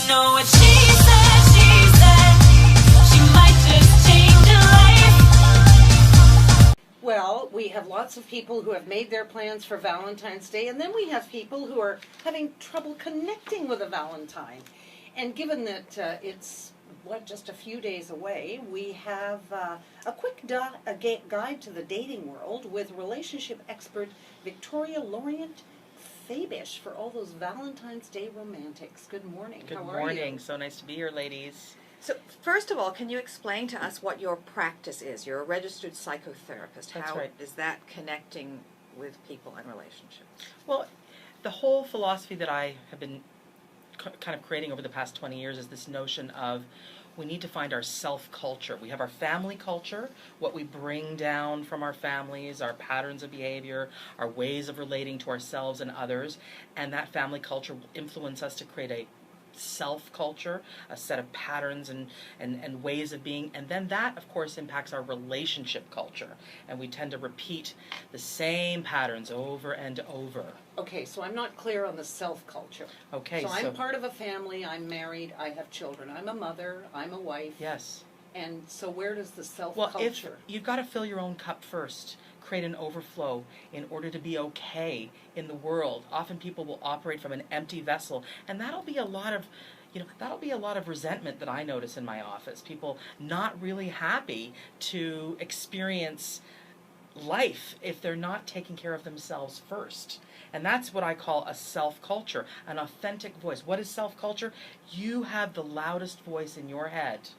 know what she said, she might just change your life. Well, we have lots of people who have made their plans for Valentine's Day, and then we have people who are having trouble connecting with a Valentine. And given that it's, just a few days away, we have a quick guide to the dating world with relationship expert Victoria Lorient-Faibish for all those Valentine's Day romantics. Good morning. Good How are morning. you? So nice to be here, ladies. So, first of all, can you explain to us what your practice is? You're a registered psychotherapist. That's How right. is that connecting with people and relationships? Well, the whole philosophy that I have been kind of creating over the past 20 years is this notion of we need to find our self-culture. We have our family culture, what we bring down from our families, our patterns of behavior, our ways of relating to ourselves and others, and that family culture will influence us to create a self-culture, a set of patterns and ways of being, and then that, of course, impacts our relationship culture, and we tend to repeat the same patterns over and over. Okay, so I'm not clear on the self-culture. Okay, so I'm part of a family, I'm married, I have children. I'm a mother, I'm a wife. Yes. And so where does the self-culture... Well, if you've got to fill your own cup first, create an overflow in order to be okay in the world. Often people will operate from an empty vessel, and that'll be a lot of resentment that I notice in my office. People not really happy to experience life if they're not taking care of themselves first. And that's what I call a self-culture, an authentic voice. What is self-culture? You have the loudest voice in your head,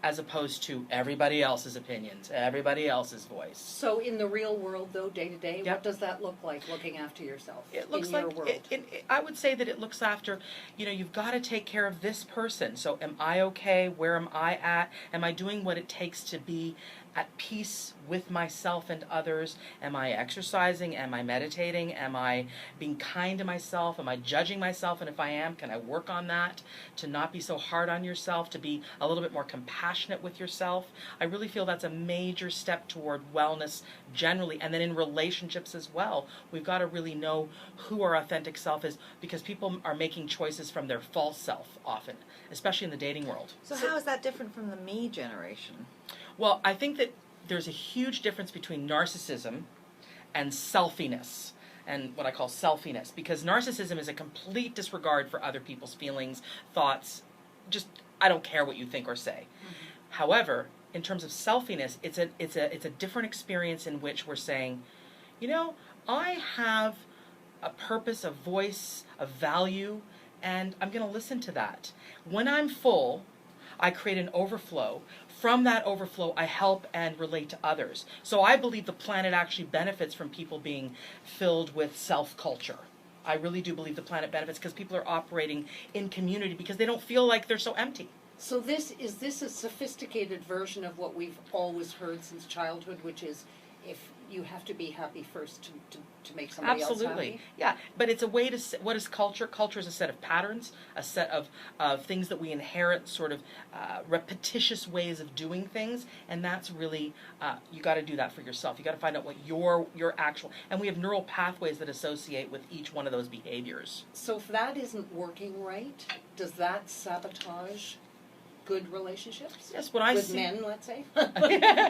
as opposed to everybody else's opinions, everybody else's voice. So in the real world, though, day to day, Yep. what does that look like, looking after yourself It looks in like your world? I would say that it looks after, you've got to take care of this person. So am I okay? Where am I at? Am I doing what it takes to be at peace with myself and others? Am I exercising? Am I meditating? Am I being kind to myself? Am I judging myself? And if I am, can I work on that? To not be so hard on yourself, to be a little bit more compassionate with yourself. I really feel that's a major step toward wellness generally. And then in relationships as well, we've got to really know who our authentic self is, because people are making choices from their false self often, especially in the dating world. So how is that different from the me generation? Well, I think that there's a huge difference between narcissism and selfiness, and what I call selfiness, because narcissism is a complete disregard for other people's feelings, thoughts, just I don't care what you think or say. Mm-hmm. However, in terms of selfiness, it's a different experience in which we're saying, I have a purpose, a voice, a value, and I'm going to listen to that. When I'm full, I create an overflow. From that overflow, I help and relate to others. So I believe the planet actually benefits from people being filled with self-culture. I really do believe the planet benefits because people are operating in community because they don't feel like they're so empty. So is this a sophisticated version of what we've always heard since childhood, which is if you have to be happy first to make somebody else happy? Absolutely, yeah. But it's a way to, what is culture? Culture is a set of patterns, a set of things that we inherit, sort of repetitious ways of doing things, and that's really, you got to do that for yourself. You got to find out what your actual, and we have neural pathways that associate with each one of those behaviors. So if that isn't working right, does that sabotage good relationships? Yes, what I with see. Men, let's say,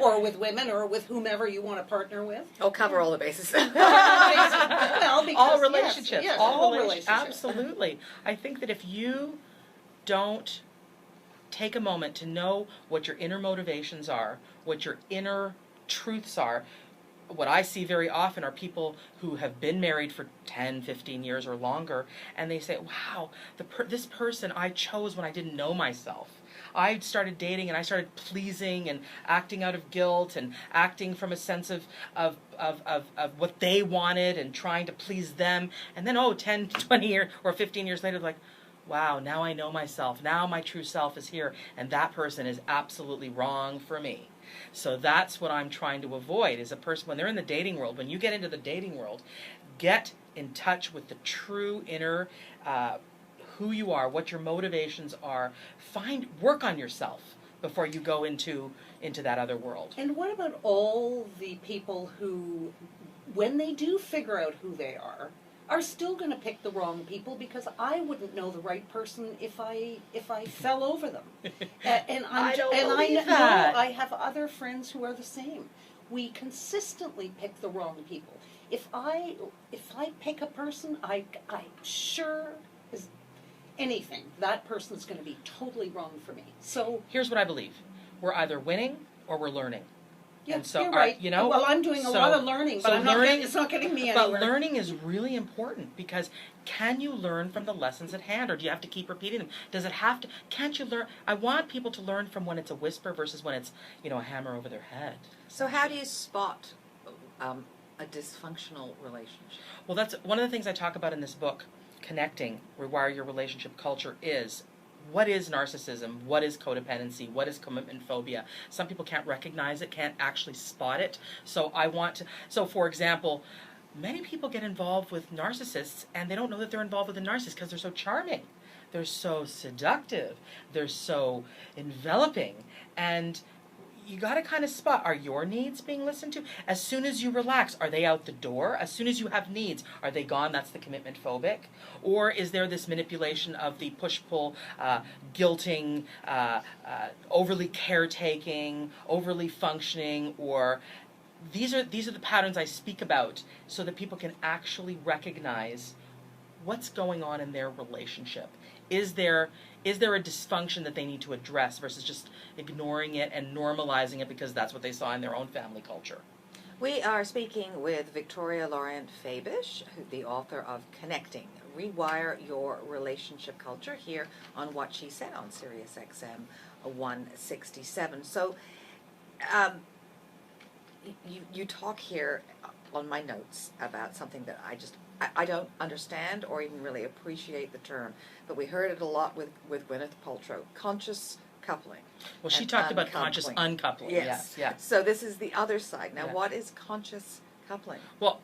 or with women, or with whomever you want to partner with. Oh, cover all the bases. Well, because, all relationships, yes, all relationships. Absolutely. I think that if you don't take a moment to know what your inner motivations are, what your inner truths are, what I see very often are people who have been married for 10, 15 years or longer, and they say, wow, this person I chose when I didn't know myself. I started dating and I started pleasing and acting out of guilt and acting from a sense of what they wanted and trying to please them. And then, 10, 20 years or 15 years later, like, wow, now I know myself. Now my true self is here, and that person is absolutely wrong for me. So that's what I'm trying to avoid, is a person, when they're in the dating world, when you get into the dating world, get in touch with the true inner who you are, what your motivations are. Work on yourself before you go into that other world. And what about all the people who, when they do figure out who they are, are still going to pick the wrong people because I wouldn't know the right person if I fell over them. And I don't and believe know that. I have other friends who are the same. We consistently pick the wrong people. If I pick a person, I'm sure as anything that person's going to be totally wrong for me. So Here's what I believe: we're either winning or we're learning. yeah, And so you're are- right. you know, well, I'm doing a so- lot of learning, but so I'm not learning- it's not getting me But anywhere. learning is really important, because can you learn from the lessons at hand, or do you have to keep repeating them? Does it have to? Can't you learn? I want people to learn from when it's a whisper versus when it's, a hammer over their head. So how do you spot a dysfunctional relationship? Well, that's one of the things I talk about in this book, Connecting, Rewire Your Relationship Culture, is what is narcissism, what is codependency, what is commitment phobia. Some people can't recognize it, can't actually spot it. So for example, many people get involved with narcissists and they don't know that they're involved with a narcissist because they're so charming. They're so seductive. They're so enveloping. And you got to kind of spot, are your needs being listened to? As soon as you relax, are they out the door? As soon as you have needs, are they gone? That's the commitment phobic. Or is there this manipulation of the push-pull, guilting, overly caretaking, overly functioning, or these are the patterns I speak about so that people can actually recognize what's going on in their relationship. Is there a dysfunction that they need to address versus just ignoring it and normalizing it because that's what they saw in their own family culture? We are speaking with Victoria Lorient-Faibish, the author of Connecting, Rewire Your Relationship Culture, here on What She Said on SiriusXM 167. So you talk here on my notes about something that I don't understand or even really appreciate the term, but we heard it a lot with Gwyneth Paltrow, conscious coupling. Well, she and talked about conscious uncoupling. uncoupling. Yes. Yeah. So this is the other side. Now, Yeah. what is conscious coupling? Well,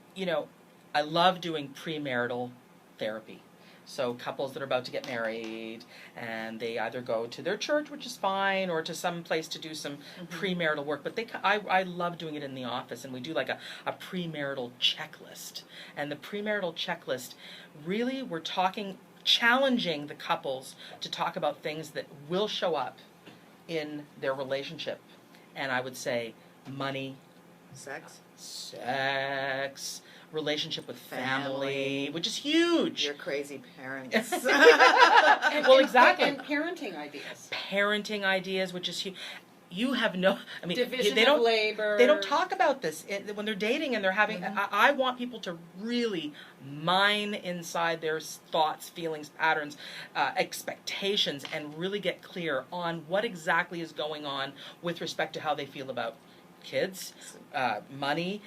I love doing premarital therapy. So couples that are about to get married, and they either go to their church, which is fine, or to some place to do some premarital work. But I love doing it in the office, and we do like a premarital checklist. And the premarital checklist, really, we're challenging the couples to talk about things that will show up in their relationship. And I would say money, sex, relationship with family, which is huge. Your crazy parents. Well, exactly. And parenting ideas. Parenting ideas, which is huge. You have no, Division they of don't, labor. They don't talk about this when they're dating and they're having, I want people to really mine inside their thoughts, feelings, patterns, expectations, and really get clear on what exactly is going on with respect to how they feel about kids, money.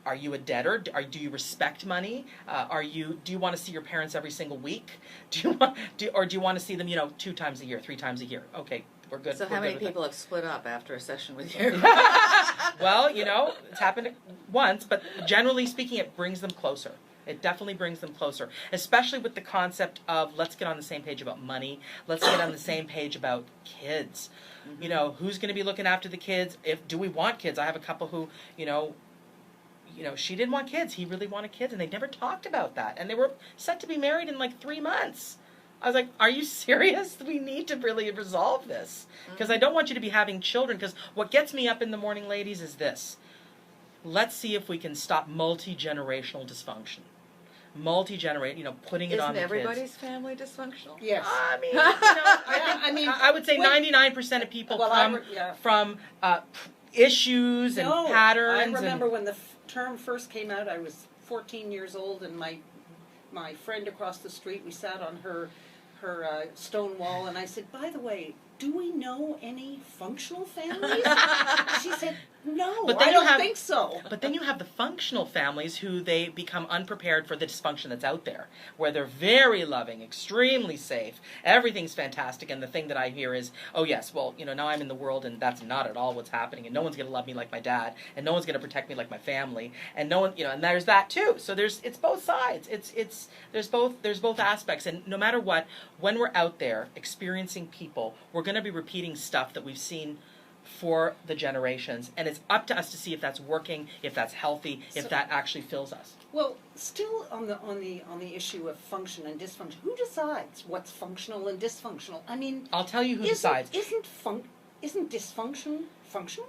Are you a debtor? Do you respect money? Do you want to see your parents every single week? Do you want to see them, 2 times a year, 3 times a year? Okay, we're good. So we're how many good with people have split up after a session with you? that. Well, it's happened once, but generally speaking, it brings them closer. It definitely brings them closer, especially with the concept of let's get on the same page about money. Let's get on the same page about kids. Who's going to be looking after the kids? Do we want kids? I have a couple who, she didn't want kids. He really wanted kids, and they never talked about that. And they were set to be married in like 3 months. I was like, are you serious? We need to really resolve this. Because I don't want you to be having children. Because what gets me up in the morning, ladies, is this. Let's see if we can stop multi-generational dysfunction. Putting it on Isn't the everybody's kids. family dysfunctional? Yes. I would say 99% of people come from issues and patterns. I remember when the term first came out, I was 14 years old, and my friend across the street, we sat on her stone wall, and I said, by the way, do we know any functional families? She said, no, But then I you don't have- think so. But then you have the functional families who they become unprepared for the dysfunction that's out there, where they're very loving, extremely safe, everything's fantastic, and the thing that I hear is, oh yes, well, now I'm in the world and that's not at all what's happening, and no one's going to love me like my dad, and no one's going to protect me like my family, and no one, and there's that too. So it's both sides. There's both aspects, and no matter what, when we're out there experiencing people, we're going to be repeating stuff that we've seen for the generations. And it's up to us to see if that's working, if that's healthy, if that actually fills us. Well, still on the issue of function and dysfunction, who decides what's functional and dysfunctional? I mean, I'll tell you who decides. Isn't dysfunction functional?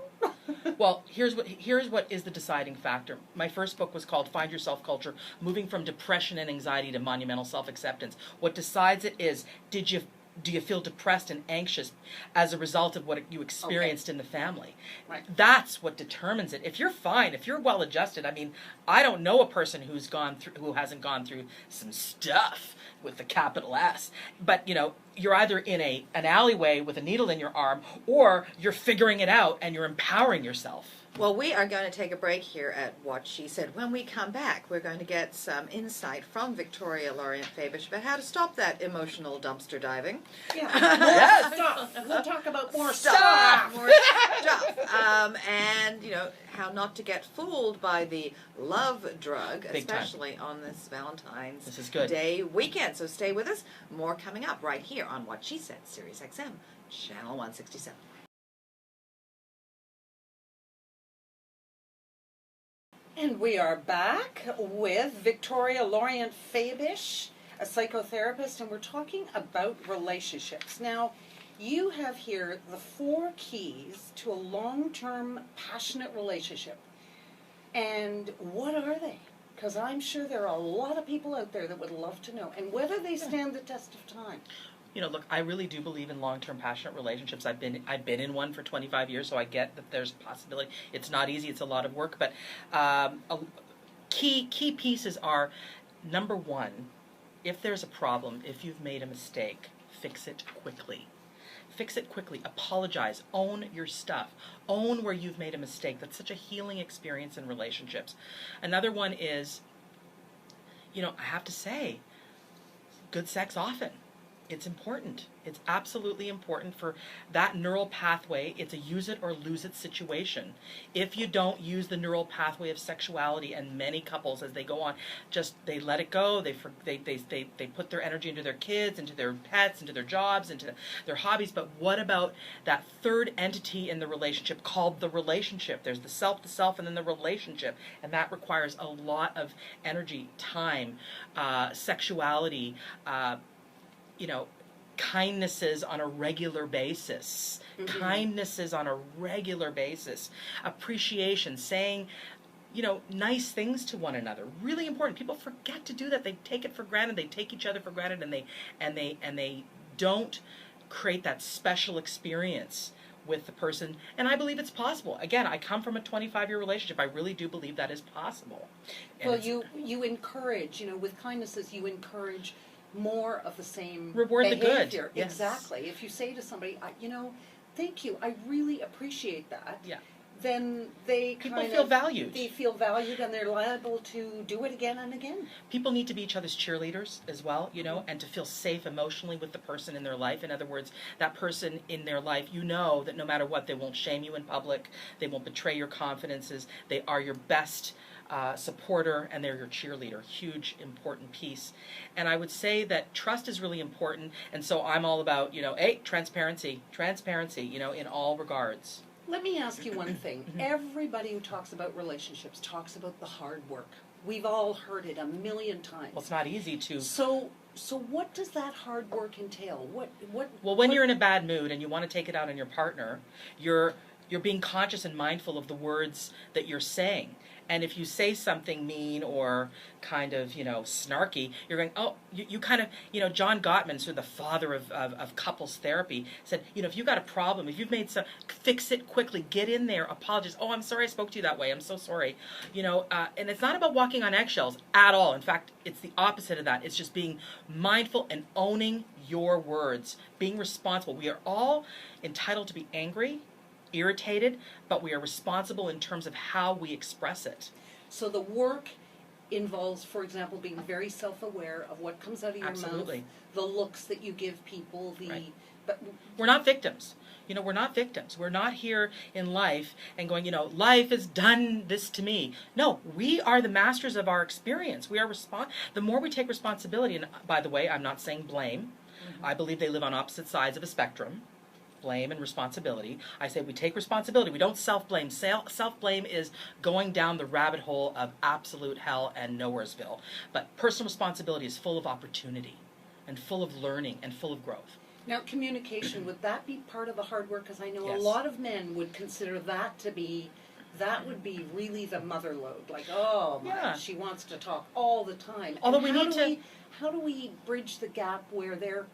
Well, here's what is the deciding factor. My first book was called Find Yourself Culture, Moving from Depression and Anxiety to Monumental Self-Acceptance. What decides it is, do you feel depressed and anxious as a result of what you experienced in the family? Right. That's what determines it. If you're fine, if you're well adjusted, I mean, I don't know a person who hasn't gone through some stuff with the capital S. But, you're either in an alleyway with a needle in your arm, or you're figuring it out and you're empowering yourself. Well, we are going to take a break here at What She Said. When we come back, we're going to get some insight from Victoria Lorient-Faibish about how to stop that emotional dumpster diving. Yeah. Yes. Stuff. We'll talk about more Stuff. stuff. More stuff. And, how not to get fooled by the love drug, Big time. especially on this Valentine's This is good. Day weekend. So stay with us. More coming up right here on What She Said, SiriusXM, Channel 167. And we are back with Victoria Lorient-Faibish, a psychotherapist, and we're talking about relationships. Now, you have here the 4 keys to a long-term, passionate relationship. And what are they? Because I'm sure there are a lot of people out there that would love to know, and whether they stand the test of time. Look, I really do believe in long-term passionate relationships. I've been in one for 25 years, so I get that there's a possibility. It's not easy, it's a lot of work, but key pieces are, number 1, if there's a problem, if you've made a mistake, fix it quickly. Fix it quickly. Apologize. Own your stuff. Own where you've made a mistake. That's such a healing experience in relationships. Another one is, I have to say, good sex often. It's important. It's absolutely important for that neural pathway. It's a use it or lose it situation. If you don't use the neural pathway of sexuality, and many couples as they go on, they let it go. They put their energy into their kids, into their pets, into their jobs, into their hobbies. But what about that third entity in the relationship called the relationship? There's the self, and then the relationship, and that requires a lot of energy, time, sexuality, kindnesses on a regular basis. Mm-hmm. Kindnesses on a regular basis. Appreciation, saying, nice things to one another. Really important. People forget to do that. They take it for granted. They take each other for granted, and they don't create that special experience with the person. And I believe it's possible. Again, I come from a 25-year relationship. I really do believe that is possible. And well, you encourage, with kindnesses, you encourage more of the same Reward the behavior. good. Yes. Exactly. If you say to somebody, thank you, I really appreciate that. Yeah. Then they People feel valued. They feel valued, and they're liable to do it again and again. People need to be each other's cheerleaders as well, and to feel safe emotionally with the person in their life. In other words, that person in their life, that no matter what, they won't shame you in public, they won't betray your confidences, they are your best supporter, and they're your cheerleader. Huge, important piece. And I would say that trust is really important, and so I'm all about, transparency, in all regards. Let me ask you one thing. Everybody who talks about relationships talks about the hard work. We've all heard it a million times. Well, it's not easy to... So what does that hard work entail? Well, when you're in a bad mood and you want to take it out on your partner, you're being conscious and mindful of the words that you're saying. And if you say something mean or kind of, snarky, you're going, oh, you kind of, John Gottman, sort of the father of couples therapy, said, if you've got a problem, if you've made fix it quickly, get in there, apologize. Oh, I'm sorry I spoke to you that way. I'm so sorry. And it's not about walking on eggshells at all. In fact, it's the opposite of that. It's just being mindful and owning your words, being responsible. We are all entitled to be angry, irritated, but we are responsible in terms of how we express it. So the work involves, for example, being very self-aware of what comes out of your Absolutely. mouth, the looks that you give people, Right. But We're not victims. We're not victims. We're not here in life and going, life has done this to me. No, we are the masters of our experience. We are the more we take responsibility, and by the way, I'm not saying blame. Mm-hmm. I believe they live on opposite sides of a spectrum. blame and responsibility. I say we take responsibility. We don't self-blame. Self-blame is going down the rabbit hole of absolute hell and nowheresville. But personal responsibility is full of opportunity and full of learning and full of growth. Now, communication, would that be part of the hard work? Because I know Yes. a lot of men would consider that to be, that would be really the mother load. Like, oh, my, Yeah. she wants to talk all the time. Although And we how need do to- how do we bridge the gap where they're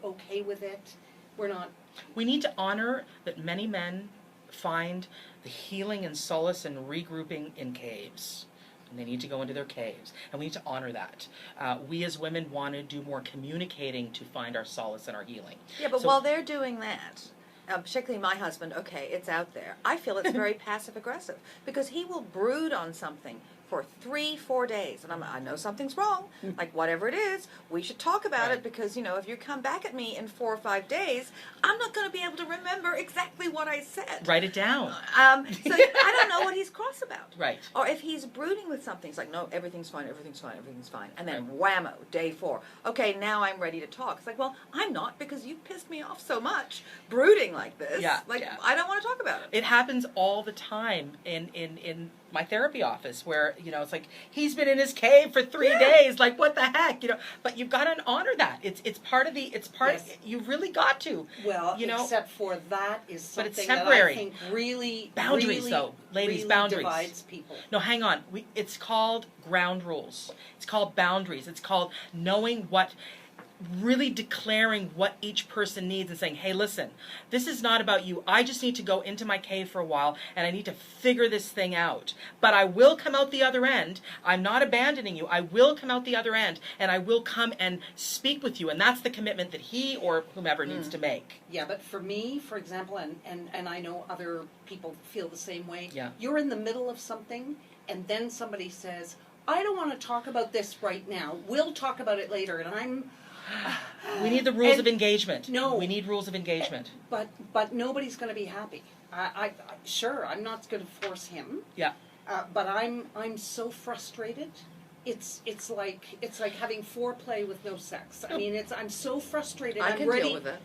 okay with it? We're not. We need to honor that many men find the healing and solace and regrouping in caves. And they need to go into their caves. And we need to honor that. We as women want to do more communicating to find our solace and our healing. Yeah, but So- while they're doing that, particularly my husband, okay, it's out there. I feel it's very passive aggressive because he will brood on something for 3-4 days, and I know something's wrong. Like whatever it is, we should talk about Right. it because if you come back at me in 4 or 5 days, I'm not going to be able to remember exactly what I said. Write it down. So I don't know what he's cross about. Right. Or if he's brooding with something, it's like, no, everything's fine, everything's fine, everything's fine. And then whammo, day 4. Okay, now I'm ready to talk. It's like, well, I'm not because you pissed me off so much brooding like this. Yeah, Like, yeah. I don't want to talk about it. It happens all the time in my therapy office where, it's like, he's been in his cave for 3 days, like, what the heck, but you've got to honor that. It's part of Yes. you really got to. Well, You except for that is But it's something that temporary. I think really Boundaries, really, though. Ladies, really boundaries. divides people. No, hang on. It's called ground rules. It's called boundaries. It's called knowing really declaring what each person needs and saying, hey, listen, this is not about you. I just need to go into my cave for a while and I need to figure this thing out. But I will come out the other end. I'm not abandoning you. I will come out the other end and I will come and speak with you. And that's the commitment that he or whomever needs to make. Yeah, but for me, for example, and I know other people feel the same way. Yeah. You're in the middle of something, and then somebody says, I don't want to talk about this right now. We'll talk about it later. And I'm... We need the rules And- of engagement. No. We need rules of engagement. But nobody's going to be happy. Sure, I'm not going to force him. Yeah. But I'm so frustrated. It's like having foreplay with no sex. I mean, I'm so frustrated. I I'm can ready. deal with it.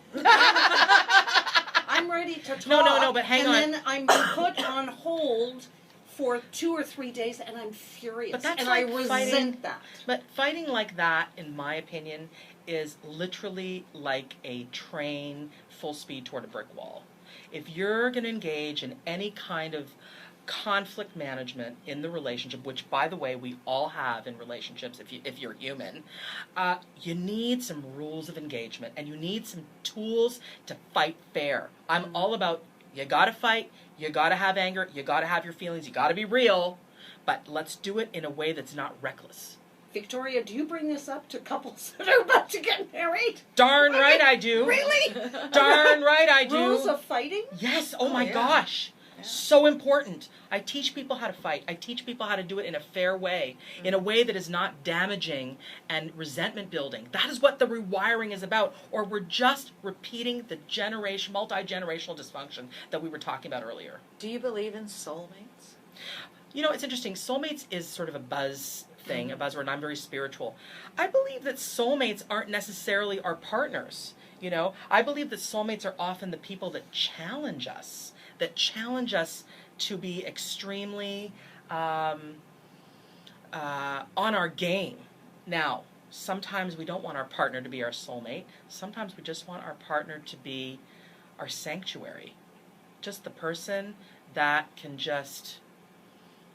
I'm ready to talk. No, but hang on. And then I'm put on hold for 2 or 3 days, and I'm furious. But that's and like I resent fighting- that. But fighting like that, in my opinion, is literally like a train full speed toward a brick wall. If you're going to engage in any kind of conflict management in the relationship, which, by the way, we all have in relationships if you're human, you need some rules of engagement and you need some tools to fight fair. I'm all about you got to fight, you got to have anger, you got to have your feelings, you got to be real, but let's do it in a way that's not reckless. Victoria, do you bring this up to couples that are about to get married? Darn right I do. Really? Darn right I do. Rules of fighting? Yes, oh my yeah. gosh. So important. I teach people how to fight. I teach people how to do it in a fair way, in a way that is not damaging and resentment building. That is what the rewiring is about. Or we're just repeating the multi-generational dysfunction that we were talking about earlier. Do you believe in soulmates? It's interesting. Soulmates is sort of a buzz thing, a buzzword, and I'm very spiritual. I believe that soulmates aren't necessarily our partners. I believe that soulmates are often the people that challenge us to be extremely on our game. Now, sometimes we don't want our partner to be our soulmate. Sometimes we just want our partner to be our sanctuary. Just the person that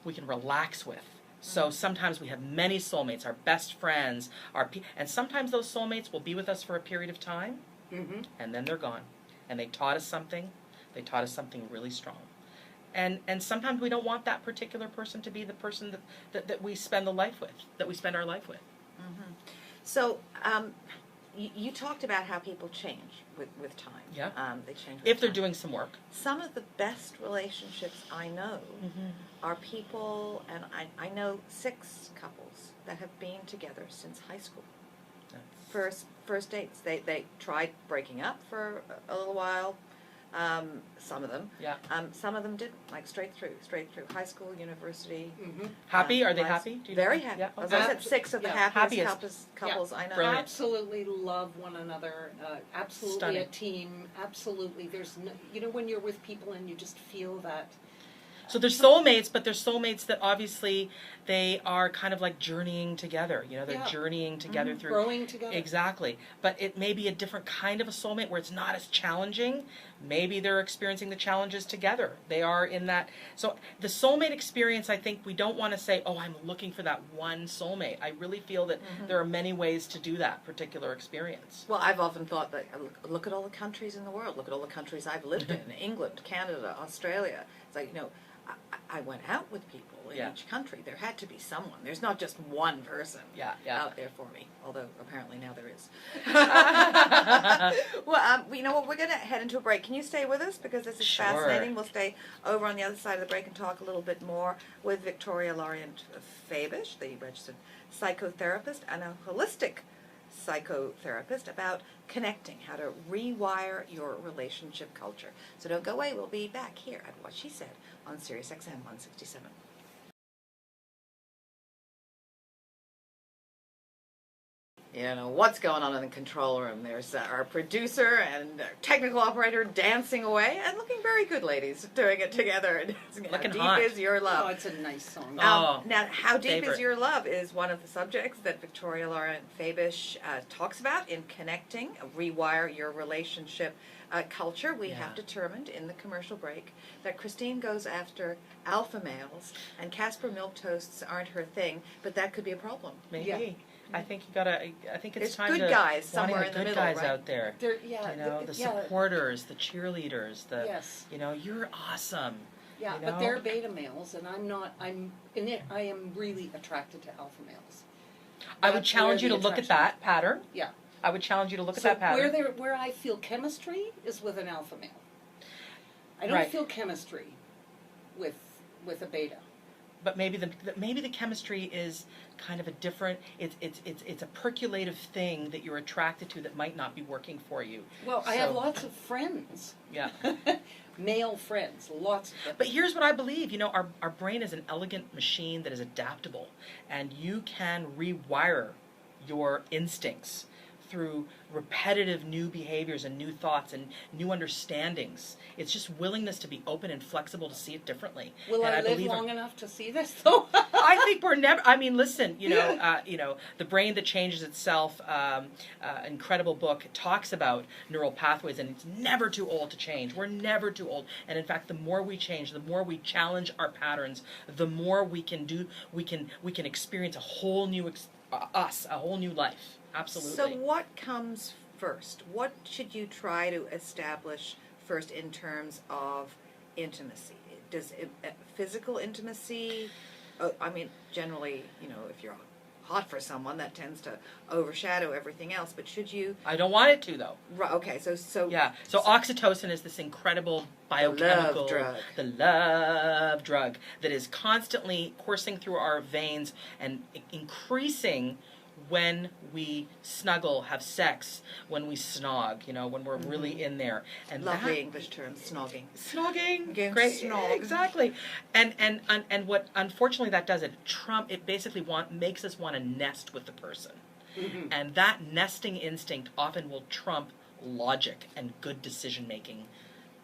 we can relax with. So sometimes we have many soulmates, our best friends, and sometimes those soulmates will be with us for a period of time, and then they're gone. And they taught us something. They taught us something really strong. And sometimes we don't want that particular person to be the person that we spend our life with. Mm-hmm. So, you talked about how people change with time. Yeah. They change with If they're time. doing some work. Some of the best relationships I know are people, and I know 6 couples that have been together since high school. First dates. They tried breaking up for a little while, Some of them. Yeah. Some of them didn't, like straight through high school, university. Mm-hmm. Happy? Are they lives. happy? Do you Very know? happy. Yeah. As Okay. I said, 6 of the Yeah. happiest Happiest. couples I know. Brilliant. Absolutely love one another. Absolutely Stunning. a team. Absolutely, there's no, when you're with people and you just feel that. So they're soulmates, but they're soulmates that obviously they are kind of like journeying together. They're Yeah. journeying together through. Growing together. Exactly. But it may be a different kind of a soulmate where it's not as challenging. Maybe they're experiencing the challenges together. They are in that. So the soulmate experience, I think we don't want to say, oh, I'm looking for that one soulmate. I really feel that there are many ways to do that particular experience. Well, I've often thought that, look at all the countries in the world. Look at all the countries I've lived in. England, Canada, Australia. It's like, I went out with people in Yeah. each country. There had to be someone. There's not just one person Yeah. out there for me, although apparently now there is. Well, you know what? We're going to head into a break. Can you stay with us? Because this is Sure. fascinating. We'll stay over on the other side of the break and talk a little bit more with Victoria Lorient-Faibish, the registered psychotherapist and a holistic psychotherapist, about connecting, how to rewire your relationship culture. So don't go away. We'll be back here at What She Said on SiriusXM 167. What's going on in the control room? There's our producer and our technical operator dancing away and looking very good, ladies, doing it together. Looking How deep hot. is your love? Oh, it's a nice song. Oh, Now, how deep favorite. is your love is one of the subjects that Victoria Lorient-Faibish talks about in Connecting, Rewire Your Relationship Culture. We have determined in the commercial break that Christine goes after alpha males and Casper milk toasts aren't her thing, but that could be a problem. maybe. Yeah. I think you gotta. I think it's There's time good to guys wanting somewhere the in the good middle, guys right? out there. There, The supporters, the cheerleaders, the Yes. You're awesome. Yeah, you but know? they're beta males, and I'm not. I'm in it. I am really attracted to alpha males. I would That's challenge you where to the look at attraction- that pattern. Yeah. I would challenge you to look at So that pattern. where I feel chemistry is with an alpha male. I don't Right. feel chemistry with a beta. But maybe the chemistry is kind of a different. It's a percolative thing that you're attracted to that might not be working for you. Well, I have So- lots of friends, Yeah. male friends, lots of them. But here's what I believe. Our brain is an elegant machine that is adaptable, and you can rewire your instincts through repetitive new behaviors and new thoughts and new understandings. It's just willingness to be open and flexible to see it differently. Will and I live believe long enough to see this, though? I think we're never. I mean, listen. The brain that changes itself. Incredible book talks about neural pathways, and it's never too old to change. We're never too old, and in fact, the more we change, the more we challenge our patterns, the more we can do. We can experience a whole new a whole new life. Absolutely. So what comes first? What should you try to establish first in terms of intimacy? Does physical intimacy, generally, if you're hot for someone, that tends to overshadow everything else, but should you... I don't want it to, though. Right, okay, so... Yeah, so oxytocin is this incredible biochemical... The love drug that is constantly coursing through our veins and increasing when we snuggle, have sex, when we snog, when we're really in there. And Lovely that, English term, snogging. Snogging, Again, great, snog. exactly. And what unfortunately that does, it basically makes us want to nest with the person. Mm-hmm. And that nesting instinct often will trump logic and good decision making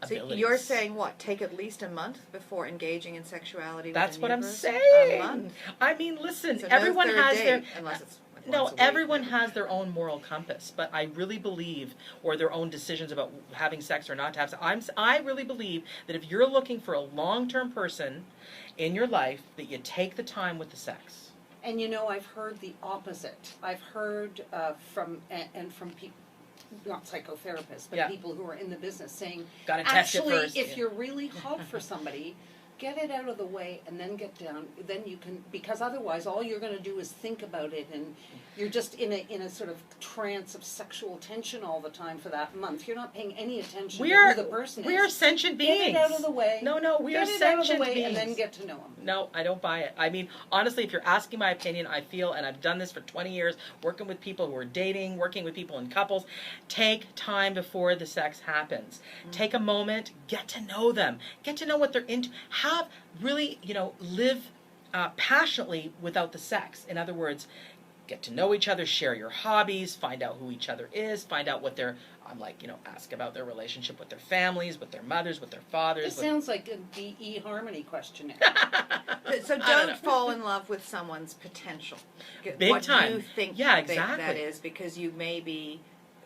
So abilities. you're saying what? Take at least a month before engaging in sexuality with That's a what new I'm person? A saying. month? I mean, listen, So everyone no third has their date, unless it's like no, once a week. everyone has their own moral compass, but I really believe, or their own decisions about having sex or not to have sex. I really believe that if you're looking for a long-term person in your life, that you take the time with the sex. And I've heard the opposite. I've heard from people, not psychotherapists, but Yeah. people who are in the business saying, Gotta test it actually, first. if Yeah. you're really hot for somebody, get it out of the way and then get down, then you can, because otherwise all you're going to do is think about it, and you're just in a sort of trance of sexual tension all the time for that month. You're not paying any attention to who the person is. We are sentient beings. Get it out of the way. No, we are Get it out of the sentient way beings. and then get to know them. No, I don't buy it. I mean, honestly, if you're asking my opinion, I feel, and I've done this for 20 years, working with people who are dating, working with people in couples, take time before the sex happens. Take a moment, get to know them, get to know what they're into, have really, live passionately without the sex. In other words, get to know each other, share your hobbies, find out who each other is, find out what their, ask about their relationship with their families, with their mothers, with their fathers. This sounds like a DE Harmony questionnaire. So don't fall in love with someone's potential. Big what time. you think Yeah, that exactly. is, because you may be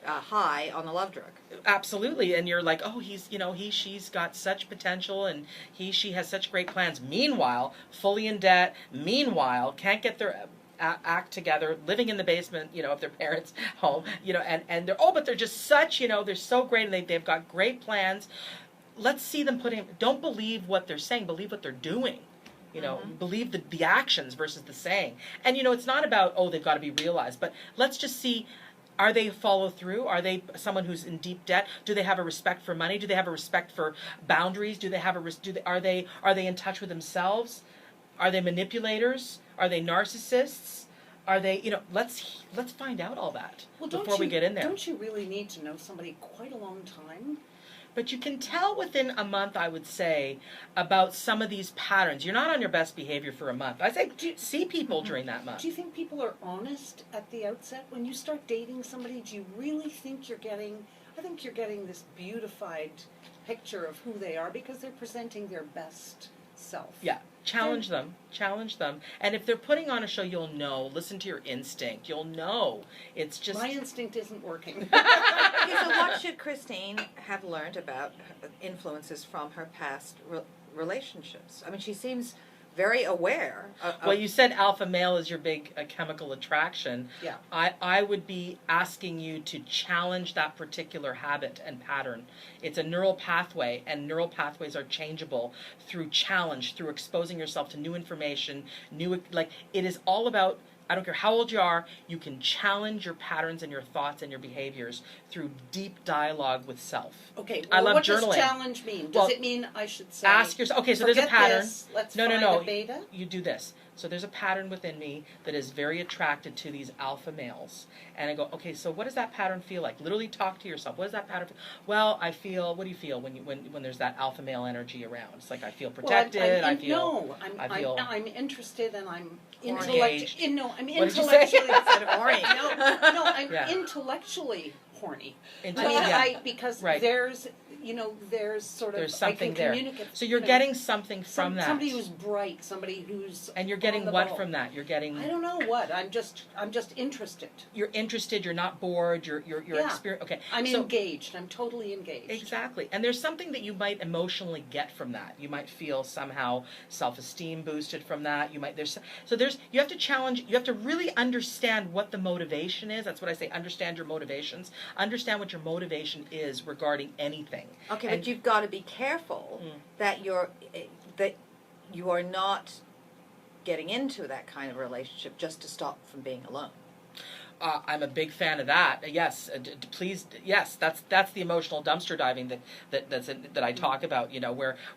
high on the love drug. Absolutely, and you're like, oh, she's got such potential, and she has such great plans. Meanwhile, fully in debt. Meanwhile, can't get their act together, living in the basement, of their parents' home, and but they're just such, they're so great, and they've got great plans. Let's see them don't believe what they're saying, believe what they're doing. Believe the actions versus the saying. And, it's not about, they've got to be realized, but let's just see, are they follow through? Are they someone who's in deep debt? Do they have a respect for money? Do they have a respect for boundaries? Do they have are they in touch with themselves? Are they manipulators? Are they narcissists? Are they, let's find out all that before we get in there. Don't you really need to know somebody quite a long time? But you can tell within a month, I would say, about some of these patterns. You're not on your best behavior for a month. I say see people during that month. Do you think people are honest at the outset? When you start dating somebody, do you really think you're getting, I think you're getting this beautified picture of who they are because they're presenting their best self. Yeah. Challenge them. And if they're putting on a show, you'll know. Listen to your instinct. You'll know. It's just... My instinct isn't working. Okay, so what should Christine have learned about influences from her past relationships? I mean, she seems very aware of... Well, you said alpha male is your big chemical attraction. Yeah. I would be asking you to challenge that particular habit and pattern. It's a neural pathway, and neural pathways are changeable through challenge, through exposing yourself to new information, it is all about... I don't care how old you are, you can challenge your patterns and your thoughts and your behaviors through deep dialogue with self. Okay, I love what journaling. does challenge mean? Does it mean I should say, Ask yourself, okay, so there's a forget pattern. This, let's No, find no. a beta? You do this. So there's a pattern within me that is very attracted to these alpha males. And I go, okay, so what does that pattern feel like? Literally talk to yourself. What does that pattern feel? Well, what do you feel when there's that alpha male energy around? It's like I feel protected, I'm interested and I'm Engaged. I'm What did you say? intellectually horny. No, I'm Yeah. intellectually horny. Yeah. Because Right. there's sort of There's something I can there. communicate. So you're getting something from that. Somebody who's bright, somebody who's And you're on getting the what ball. from that? You're getting... I don't know what. I'm just interested. You're interested, you're not bored, you're Yeah. experienced. Okay. I'm so, engaged. I'm totally engaged. Exactly. And there's something that you might emotionally get from that. You might feel somehow self-esteem boosted from that. You have to challenge, you have to really understand what the motivation is. That's what I say, understand your motivations. Understand what your motivation is regarding anything. Okay, And- but you've got to be careful that you are not getting into that kind of relationship just to stop from being alone. I'm a big fan of that. Yes, please. Yes, that's the emotional dumpster diving that I talk about.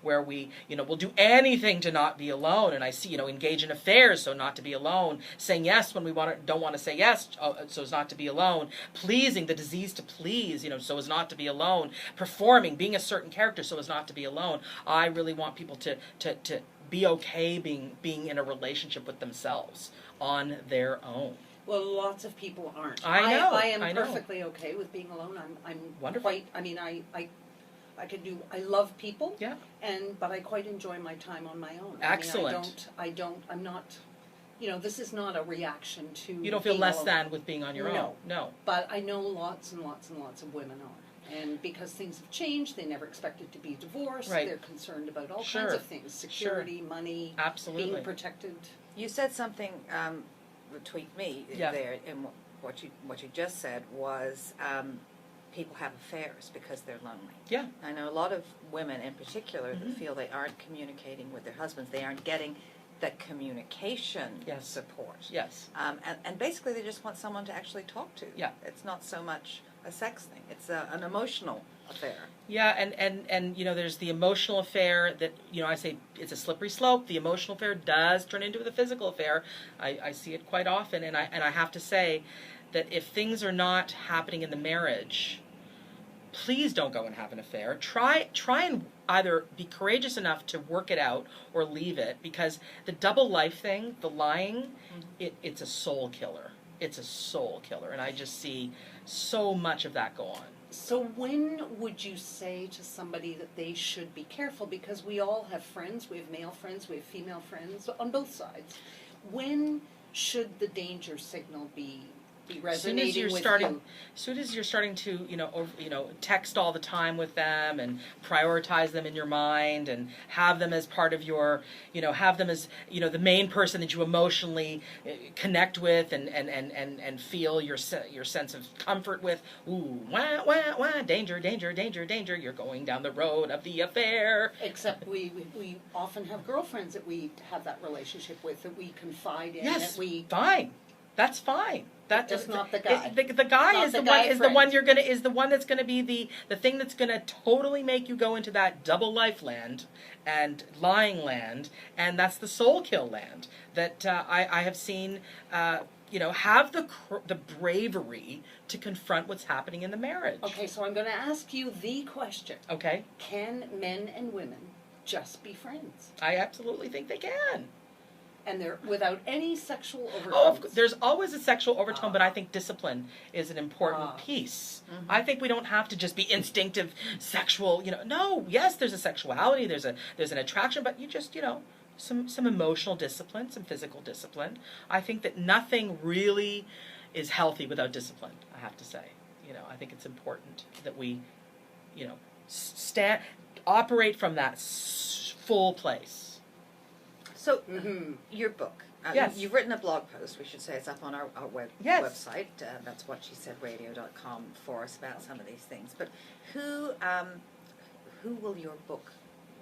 Where we we'll do anything to not be alone, and I see engage in affairs so not to be alone, saying yes when we don't want to say yes so as not to be alone, pleasing, the disease to please, so as not to be alone, performing, being a certain character so as not to be alone. I really want people to be okay being in a relationship with themselves on their own. Well, lots of people aren't. I know. I am I know. perfectly okay with being alone. I'm Wonderful. quite. I mean, I I love people. Yeah. But I quite enjoy my time on my own. Excellent. I'm not. This is not a reaction to. You don't feel being less alone. than with being on your own. No. But I know lots and lots and lots of women are. And because things have changed, they never expected to be divorced. Right. They're concerned about all Sure. kinds of things. Security, money, Absolutely. being protected. You said something that tweaked me Yeah. there, and what you just said was people have affairs because they're lonely. Yeah. I know a lot of women in particular Mhm. that feel they aren't communicating with their husbands. They aren't getting that communication Yes. support. Yes. And basically they just want someone to actually talk to. Yeah. It's not so much a sex thing. It's an emotional affair. Yeah, and there's the emotional affair that, I say it's a slippery slope. The emotional affair does turn into the physical affair. I see it quite often, and I have to say that if things are not happening in the marriage, please don't go and have an affair. Try and either be courageous enough to work it out or leave it, because the double life thing, the lying, it's a soul killer. It's a soul killer, and I just see so much of that go on. So when would you say to somebody that they should be careful? Because we all have friends, we have male friends, we have female friends on both sides. When should the danger signal be resonating with you? As soon as you're starting to, text all the time with them and prioritize them in your mind and have them as part of your, have them as, the main person that you emotionally connect with and feel your sense of comfort with. Ooh, wah, wah, wah, danger, danger, danger, danger. You're going down the road of the affair. Except we often have girlfriends that we have that relationship with, that we confide in. Yes, that we fine. That's fine. Just not the guy. The guy Not is the the guy one. Is friend. the one you're gonna. Is the one that's gonna be the thing that's gonna totally make you go into that double life land and lying land, and that's the soul kill land that I have seen. Have the bravery to confront what's happening in the marriage. Okay, so I'm going to ask you the question. Okay. Can men and women just be friends? I absolutely think they can. And they're without any sexual overtones? Oh, there's always a sexual overtone, but I think discipline is an important piece. Mhm. I think we don't have to just be instinctive, sexual. No. Yes, there's a sexuality, there's an attraction, but you just some emotional discipline, some physical discipline. I think that nothing really is healthy without discipline. I have to say, I think it's important that we, operate from that full place. So, Mm-hmm. your book. Yes. You've written a blog post. We should say it's up on our Yes. website. That's whatshesaid.radio.com for us about some of these things. But who will your book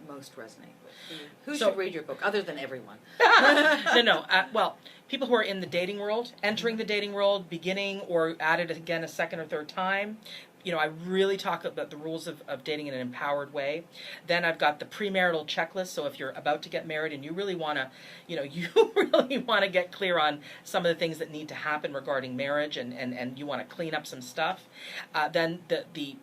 most resonate with? Who So- should read your book, other than everyone? No. Well, people who are in the dating world, entering the dating world, beginning or at it again a second or third time. I really talk about the rules of dating in an empowered way. Then I've got the premarital checklist. So if you're about to get married and you really want to, get clear on some of the things that need to happen regarding marriage and you want to clean up some stuff. Then the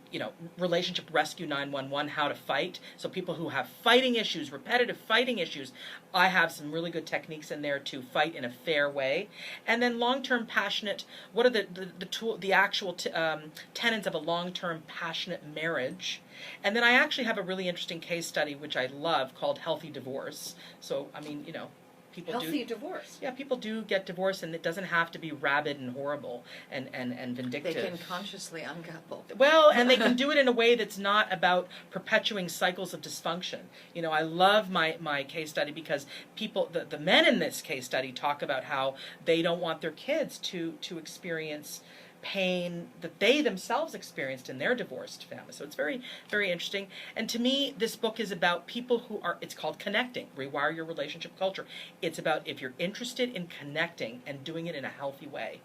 relationship rescue 911, how to fight. So people who have fighting issues, repetitive fighting issues, I have some really good techniques in there to fight in a fair way. And then long-term passionate, what are the actual tenets of a long-term passionate marriage. And then I actually have a really interesting case study which I love called Healthy Divorce. So people Healthy divorce. Yeah, people do get divorced, and it doesn't have to be rabid and horrible and vindictive. They can consciously uncouple. Well, and they can do it in a way that's not about perpetuating cycles of dysfunction. I love my case study because the men in this case study talk about how they don't want their kids to experience pain that they themselves experienced in their divorced family. So it's very, very interesting. And to me, this book is about people it's called Connecting, Rewire Your Relationship Culture. It's about if you're interested in connecting and doing it in a healthy way,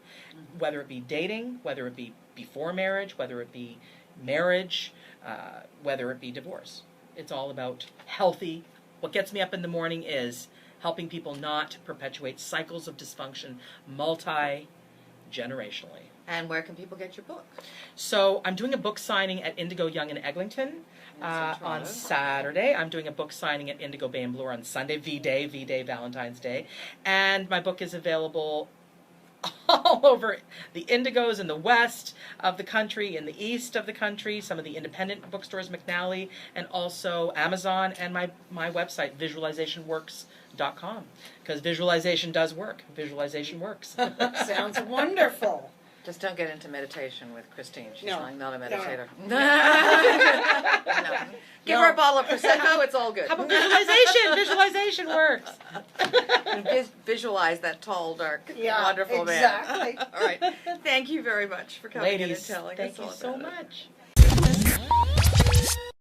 whether it be dating, whether it be before marriage, whether it be marriage, whether it be divorce. It's all about healthy. What gets me up in the morning is helping people not perpetuate cycles of dysfunction multi-generationally. And where can people get your book? So I'm doing a book signing at Indigo Young in Eglinton on Toronto. Saturday. I'm doing a book signing at Indigo Bay and Bloor on Sunday, V-Day, Valentine's Day. And my book is available all over the Indigos in the west of the country, in the east of the country, some of the independent bookstores, McNally, and also Amazon, and my website, visualizationworks.com. Because visualization does work. Visualization works. Sounds wonderful. Just don't get into meditation with Christine. She's No. not a No. meditator. No. Give her a bottle of Prosecco, it's all good. How about visualization? Visualization works. Visualize that tall, dark, Yeah, wonderful exactly. man. All right. Thank you very much for coming in and Ladies, telling thank us you all so about it. much.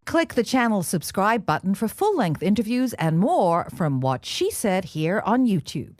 Click the channel subscribe button for full-length interviews and more from What She Said here on YouTube.